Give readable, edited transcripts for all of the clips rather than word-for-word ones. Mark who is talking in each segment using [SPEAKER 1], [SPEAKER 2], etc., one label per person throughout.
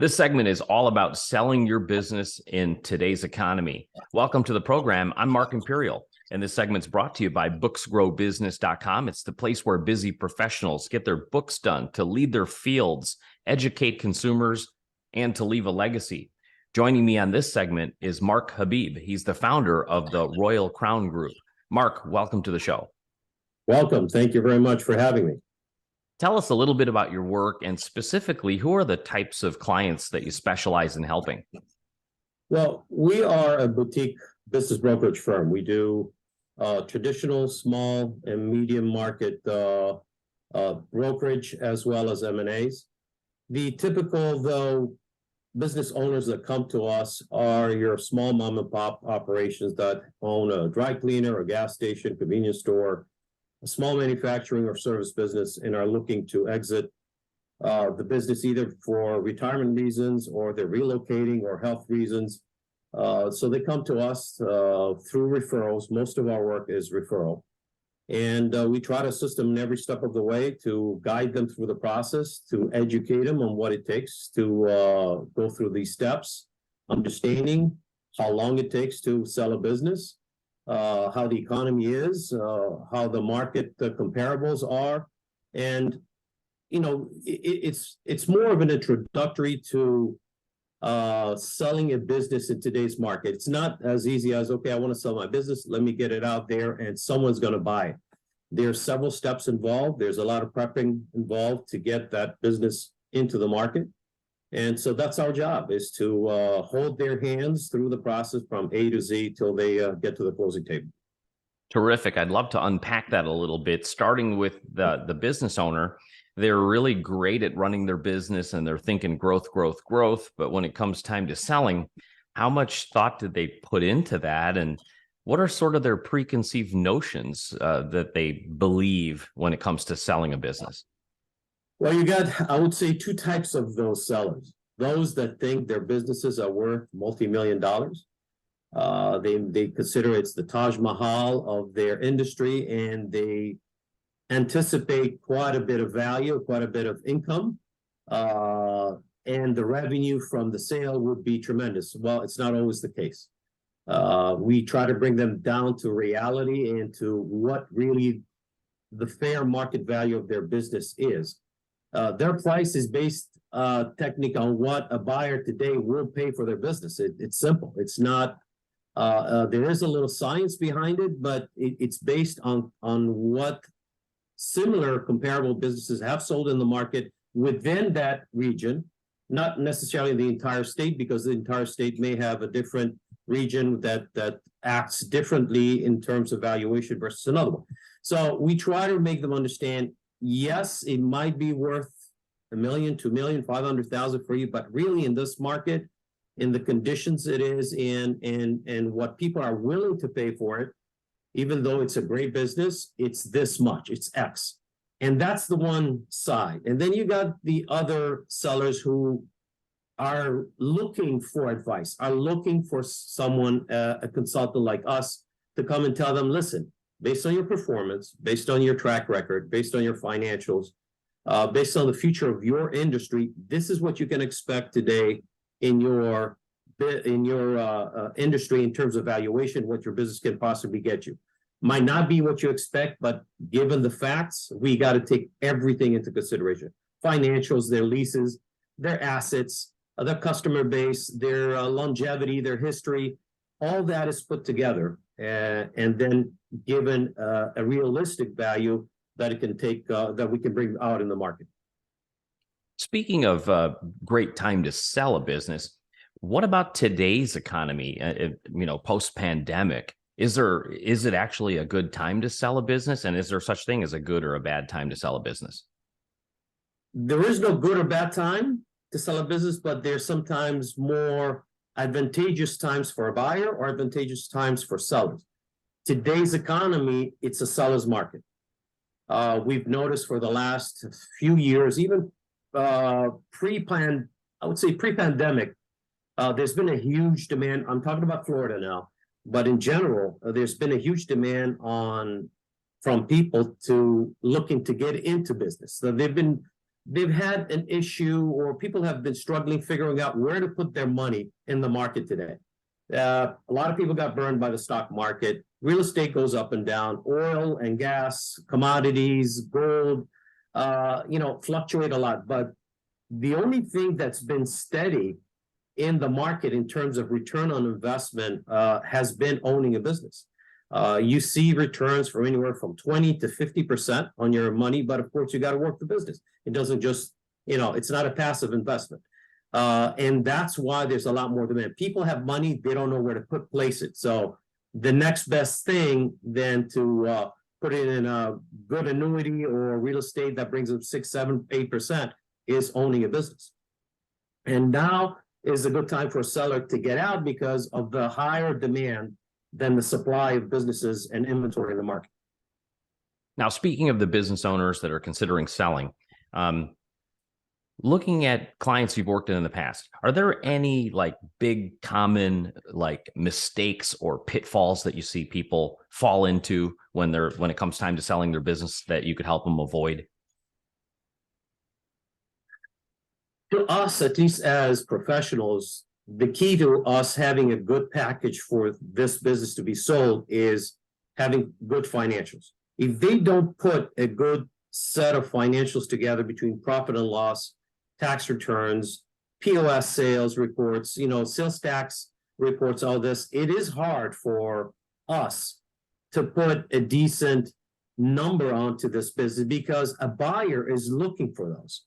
[SPEAKER 1] This segment is all about selling your business in today's economy. Welcome to the program. I'm Mark Imperial, and this segment's brought to you by booksgrowbusiness.com. It's the place where busy professionals get their books done to lead their fields, educate consumers, and to leave a legacy. Joining me on this segment is Mark Habib. He's the founder of the Royal Crown Group. Mark, welcome to the show.
[SPEAKER 2] Welcome. Thank you very much for having me.
[SPEAKER 1] Tell us a little bit about your work, and specifically, who are the types of clients that you specialize in helping?
[SPEAKER 2] Well, we are a boutique business brokerage firm. We do traditional, small, and medium market brokerage as well as M&As. The typical, though, business owners that come to us are your small mom and pop operations that own a dry cleaner, a gas station, convenience store, a small manufacturing or service business, and are looking to exit the business either for retirement reasons or they're relocating or health reasons. So they come to us through referrals. Most of our work is referral. And we try to assist them in every step of the way to guide them through the process, to educate them on what it takes to go through these steps, understanding how long it takes to sell a business, how the economy is, how the market comparables are. And, you know, it's more of an introductory to selling a business in today's market. It's not as easy as, okay, I want to sell my business, let me get it out there and someone's going to buy it. There's several steps involved. There's a lot of prepping involved to get that business into the market. And so that's our job, is to hold their hands through the process from A to Z till they get to the closing table.
[SPEAKER 1] Terrific. I'd love to unpack that a little bit, starting with the business owner. They're really great at running their business and they're thinking growth, growth, growth. But when it comes time to selling, how much thought did they put into that? And what are sort of their preconceived notions that they believe when it comes to selling a business?
[SPEAKER 2] Well, you got, I would say, two types of those sellers. Those that think their businesses are worth multi-million dollars. They consider it's the Taj Mahal of their industry, and they anticipate quite a bit of value, quite a bit of income, and the revenue from the sale would be tremendous. Well, it's not always the case. We try to bring them down to reality and to what really the fair market value of their business is. Their price is based technically on what a buyer today will pay for their business. It's simple. It's not, there is a little science behind it, but it's based on what similar comparable businesses have sold in the market within that region, not necessarily the entire state, because the entire state may have a different region that acts differently in terms of valuation versus another one. So we try to make them understand, yes, it might be worth $1 million, $2 million, $500,000 for you, but really in this market, in the conditions it is in, and what people are willing to pay for it, even though it's a great business, it's this much, it's X. And that's the one side. And then you got the other sellers who are looking for advice, are looking for someone, a consultant like us, to come and tell them, listen, based on your performance, based on your track record, based on your financials, based on the future of your industry, this is what you can expect today in your industry in terms of valuation, what your business can possibly get you. Might not be what you expect, but given the facts, we got to take everything into consideration. Financials, their leases, their assets, their customer base, their longevity, their history, all that is put together and then given a realistic value that it can take, that we can bring out in the market.
[SPEAKER 1] Speaking of great time to sell a business, what about today's economy? Post-pandemic, is it actually a good time to sell a business? And is there such thing as a good or a bad time to sell a business?
[SPEAKER 2] There is no good or bad time to sell a business, but there's sometimes more advantageous times for a buyer or advantageous times for sellers. Today's economy, it's a seller's market. We've noticed for the last few years, even pre-pandemic, there's been a huge demand. I'm talking about Florida now, but in general, there's been a huge demand from people to looking to get into business. So they've been they've had an issue, or people have been struggling figuring out where to put their money in the market today. A lot of people got burned by the stock market. Real estate goes up and down. Oil and gas, commodities, gold, fluctuate a lot. But the only thing that's been steady in the market in terms of return on investment has been owning a business. You see returns from anywhere from 20 to 50% on your money, but of course you got to work the business. It doesn't just, it's not a passive investment. And that's why there's a lot more demand. People have money, they don't know where to place it. So the next best thing than to put it in a good annuity or real estate that brings them 6, 7, 8% is owning a business. And now is a good time for a seller to get out because of the higher demand than the supply of businesses and inventory in the market.
[SPEAKER 1] Now, speaking of the business owners that are considering selling, looking at clients you've worked in the past, are there any like big common like mistakes or pitfalls that you see people fall into when it comes time to selling their business that you could help them avoid?
[SPEAKER 2] To us, at least as professionals, the key to us having a good package for this business to be sold is having good financials. If they don't put a good set of financials together between profit and loss, tax returns, POS sales reports, sales tax reports, all this, it is hard for us to put a decent number onto this business because a buyer is looking for those.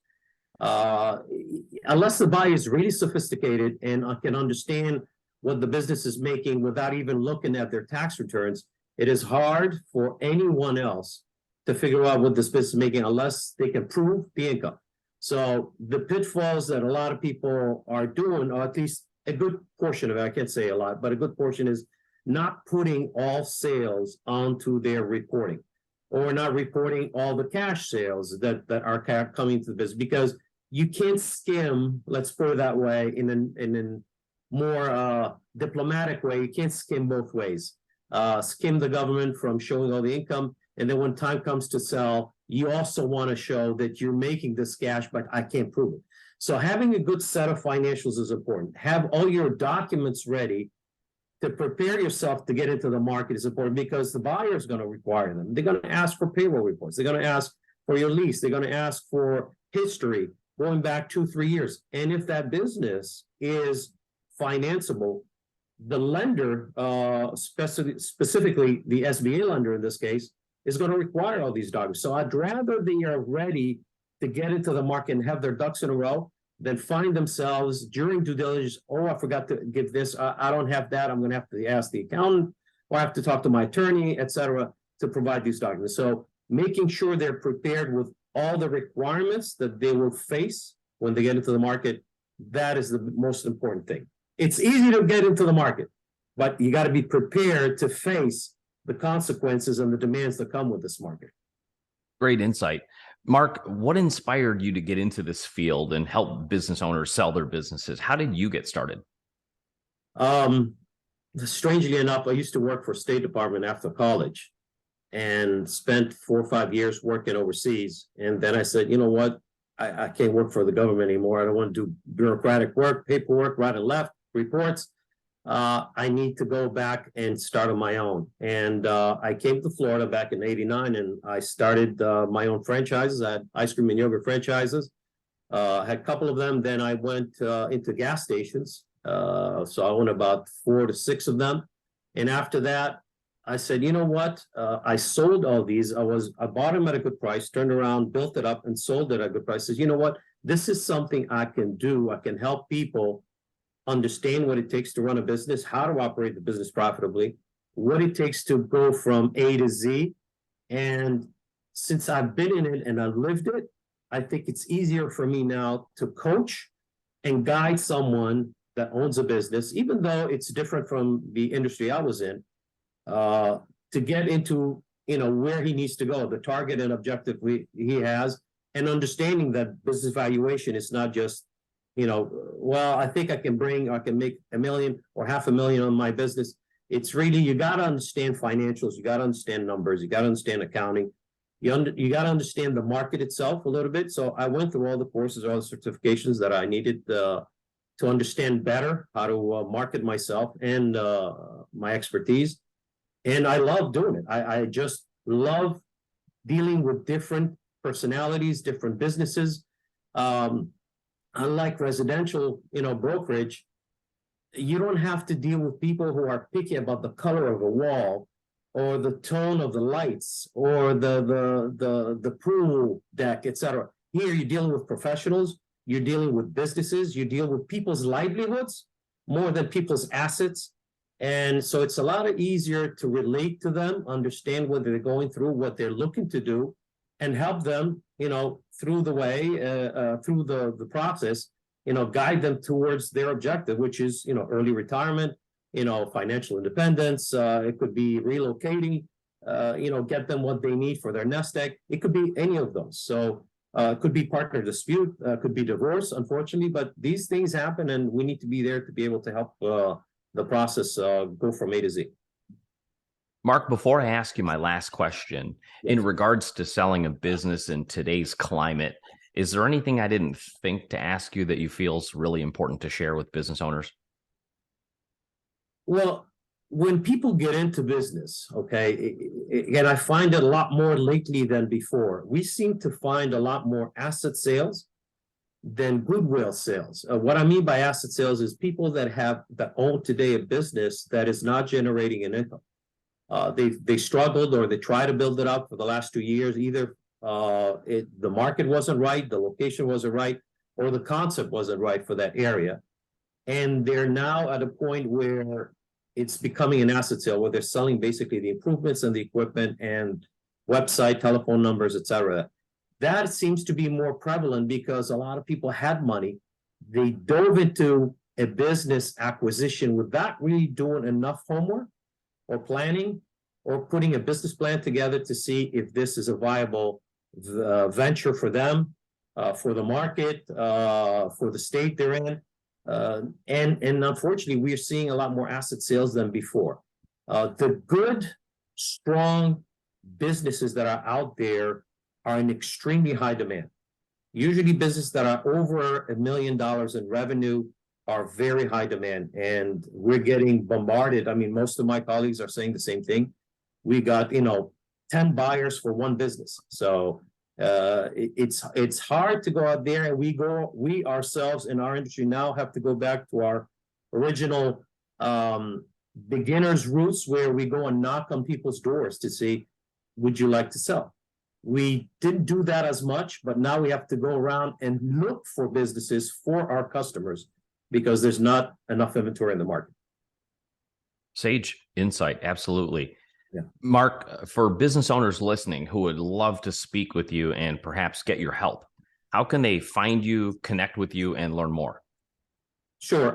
[SPEAKER 2] Unless the buyer is really sophisticated and can understand what the business is making without even looking at their tax returns, it is hard for anyone else to figure out what this business is making unless they can prove the income. So the pitfalls that a lot of people are doing, or at least a good portion of it, I can't say a lot, but a good portion is not putting all sales onto their reporting, or not reporting all the cash sales that are coming to the business, because you can't skim, let's put it that way, in a more diplomatic way. You can't skim both ways. Skim the government from showing all the income, and then when time comes to sell, you also want to show that you're making this cash, but I can't prove it. So having a good set of financials is important. Have all your documents ready to prepare yourself to get into the market is important, because the buyer is going to require them. They're going to ask for payroll reports. They're going to ask for your lease. They're going to ask for history going back 2-3 years. And if that business is financeable, the lender, specifically the SBA lender in this case, is going to require all these documents. So I'd rather they are ready to get into the market and have their ducks in a row than find themselves during due diligence, oh, I forgot to give this, I don't have that, I'm going to have to ask the accountant, or I have to talk to my attorney, etc., to provide these documents. So making sure they're prepared with all the requirements that they will face when they get into the market, that is the most important thing. It's easy to get into the market, but you got to be prepared to face the consequences and the demands that come with this market.
[SPEAKER 1] Great insight. Mark, what inspired you to get into this field and help business owners sell their businesses? How did you get started?
[SPEAKER 2] Strangely enough, I used to work for State Department after college and spent 4 or 5 years working overseas. And then I said, you know what? I can't work for the government anymore. I don't want to do bureaucratic work, paperwork, right and left, reports. I need to go back and start on my own. And I came to Florida back in '89, and I started my own franchises. I had ice cream and yogurt franchises. Had a couple of them. Then I went into gas stations. So I owned about 4 to 6 of them. And after that, I said, you know what? I sold all these. I bought them at a good price, turned around, built it up, and sold it at a good price. Says, you know what? This is something I can do. I can help people understand what it takes to run a business, how to operate the business profitably, what it takes to go from A to Z. And since I've been in it and I've lived it, I think it's easier for me now to coach and guide someone that owns a business, even though it's different from the industry I was in, to get into, where he needs to go, the target and objective he has, and understanding that business valuation is not just, well, I think I can make $1 million or $500,000 on my business. It's really, you got to understand financials, you got to understand numbers, you got to understand accounting, You got to understand the market itself a little bit. So I went through all the courses, all the certifications that I needed to understand better how to market myself and my expertise. And I love doing it. I just love dealing with different personalities, different businesses. Unlike residential, brokerage, you don't have to deal with people who are picky about the color of a wall or the tone of the lights or the pool deck, etc. Here you're dealing with professionals, you're dealing with businesses, you deal with people's livelihoods more than people's assets. And so it's a lot easier to relate to them, understand what they're going through, what they're looking to do, and help them, through the way, through the process, guide them towards their objective, which is, early retirement, financial independence. It could be relocating, get them what they need for their nest egg. It could be any of those. So it could be partner dispute, could be divorce, unfortunately, but these things happen and we need to be there to be able to help the process go from A to Z.
[SPEAKER 1] Mark, before I ask you my last question, in regards to selling a business in today's climate, is there anything I didn't think to ask you that you feel is really important to share with business owners?
[SPEAKER 2] Well, when people get into business, okay, and I find it a lot more lately than before, we seem to find a lot more asset sales than goodwill sales. What I mean by asset sales is people that own today a business that is not generating an income. They struggled or they tried to build it up for the last 2 years. Either the market wasn't right, the location wasn't right, or the concept wasn't right for that area. And they're now at a point where it's becoming an asset sale, where they're selling basically the improvements and the equipment and website, telephone numbers, etc. That seems to be more prevalent because a lot of people had money. They dove into a business acquisition without really doing enough homework or planning or putting a business plan together to see if this is a viable venture for them, for the market, for the state they're in. And unfortunately, we're seeing a lot more asset sales than before. The good, strong businesses that are out there are in extremely high demand. Usually businesses that are over $1 million in revenue are very high demand, and we're getting bombarded. I mean, most of my colleagues are saying the same thing. We got, 10 buyers for one business. So it's hard to go out there, and we ourselves in our industry now have to go back to our original beginners roots, where we go and knock on people's doors to say, would you like to sell? We didn't do that as much, but now we have to go around and look for businesses for our customers because there's not enough inventory in the market.
[SPEAKER 1] Sage insight, absolutely.
[SPEAKER 2] Yeah.
[SPEAKER 1] Mark, for business owners listening who would love to speak with you and perhaps get your help, how can they find you, connect with you, and learn more?
[SPEAKER 2] Sure.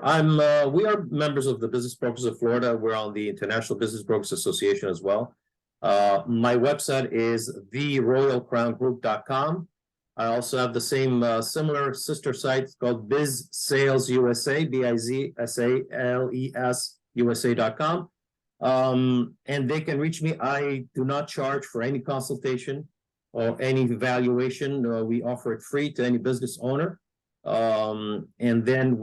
[SPEAKER 2] We are members of the Business Brokers of Florida. We're on the International Business Brokers Association as well. My website is theroyalcrowngroup.com. I also have the same similar sister site called Biz Sales USA, BIZSALES USA.com. And they can reach me. I do not charge for any consultation or any evaluation. We offer it free to any business owner. And then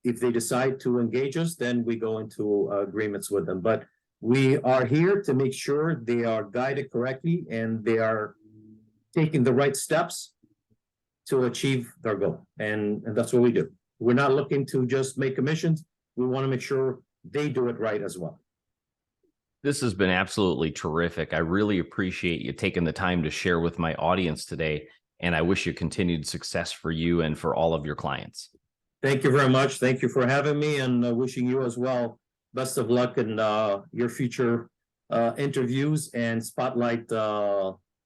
[SPEAKER 2] if they decide to engage us, then we go into agreements with them. But we are here to make sure they are guided correctly and they are taking the right steps to achieve their goal. And that's what we do. We're not looking to just make commissions. We want to make sure they do it right as well.
[SPEAKER 1] This has been absolutely terrific. I really appreciate you taking the time to share with my audience today, and I wish you continued success for you and for all of your clients.
[SPEAKER 2] Thank you very much. Thank you for having me, and wishing you as well best of luck in your future interviews and spotlight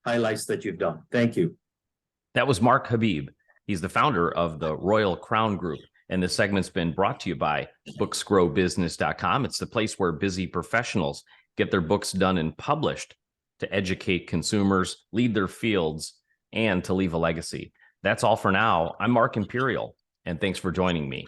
[SPEAKER 2] highlights that you've done. Thank you.
[SPEAKER 1] That was Mark Habib. He's the founder of the Royal Crown Group. And this segment's been brought to you by booksgrowbusiness.com. It's the place where busy professionals get their books done and published to educate consumers, lead their fields, and to leave a legacy. That's all for now. I'm Mark Imperial, and thanks for joining me.